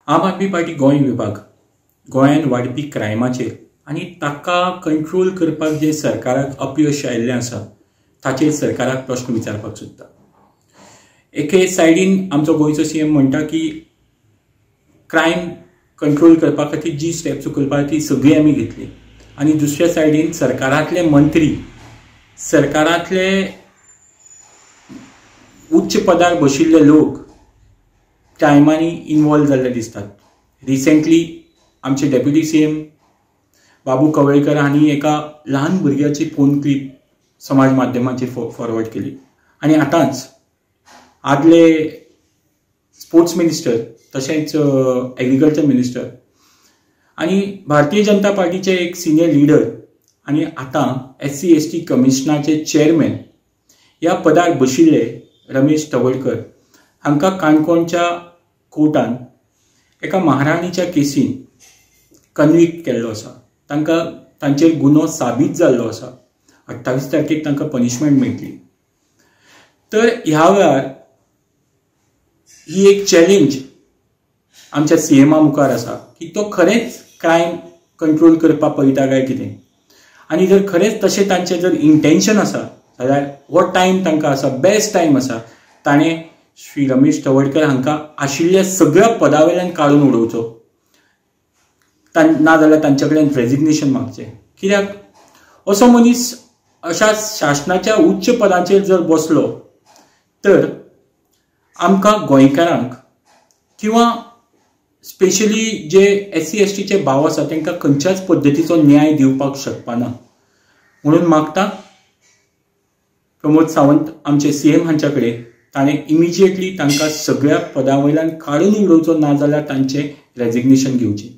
आम आदमी पार्टी गोंय विभाग गोंयांत वाडपी क्रायमाचेर आनी ताका कंट्रोल करपाक जे सरकाराक अपयश आयिल्लें आसा ताचेर सरकाराक प्रश्न विचारपाक सोदता। एके सायडीन आमचो गोंयचो सीएम म्हणटा की क्रायम कंट्रोल करपा खातीर जी स्टेप्स उखलपा ती सगळी आमी घेतली, आनी दुसऱ्या सायडीन सरकारांतले मंत्री सरकारांतले उच्च पदार बशिल्ले लोक क्रायमांनी इन्वॉल्व जाल्ले दिसतात। रिसेंटली आमचे डेप्युटी सीएम बाबू कवळेकर हांणी एका ल्हान भुरग्याची फोन क्लिप समाज माध्यमांचेर फॉरवर्ड केली, आनी आतांच आदले स्पोर्ट्स मिनिस्टर तशेंच एग्रीकल्चर मिनिस्टर आनी भारतीय जनता पार्टीचे एक सिनियर लीडर आनी आतां SC ST कमिशनाचे चेअरमॅन ह्या पदार बशिल्ले रमेश तवडकर हांकां काणकोणच्या कोर्टान एका महाराणीच्या केसीन कन्विक्ट केल्लो आसा। तांकां तांचेर गुन्हो साबीत जाल्लो आसा। 28 तारखेक तांकां पनिशमेंट मेळटली। तर ह्या वेळार ही एक चॅलेंज आमच्या सीएमा मुखार आसा की तो खरेंच क्रायम कंट्रोल करपाक पळयता काय कितें, आनी जर खरेंच तशें तांचें जर इंटेंशन आसा जाल्यार हो टायम तांकां आसा, बेस्ट टायम आसा, ताणें श्री रमेश तवडकर हांकां आशिल्ल्या सगळ्या पदा वयल्यान काडून उडोवचो, ना जाल्यार तांचे कडेन रेजिग्नेशन मागचें। कित्याक असो मनीस अशा शासनाच्या उच्च पदांचेर जर बसलो तर आमकां गोंयकारांक किंवा स्पेशली जे SC ST चे भाव आसा तांकां खंयच्याच पद्दतीचो न्याय दिवपाक शकपाना। म्हणून मागता प्रमोद सावंत आमचे सीएम हांच्या कडेन ताणें इमिजिएटली तांकां सगळ्या पदां वयल्यान काडून उडोवचो, ना जाल्यार तांचें रेजिग्नेशन घेवचें।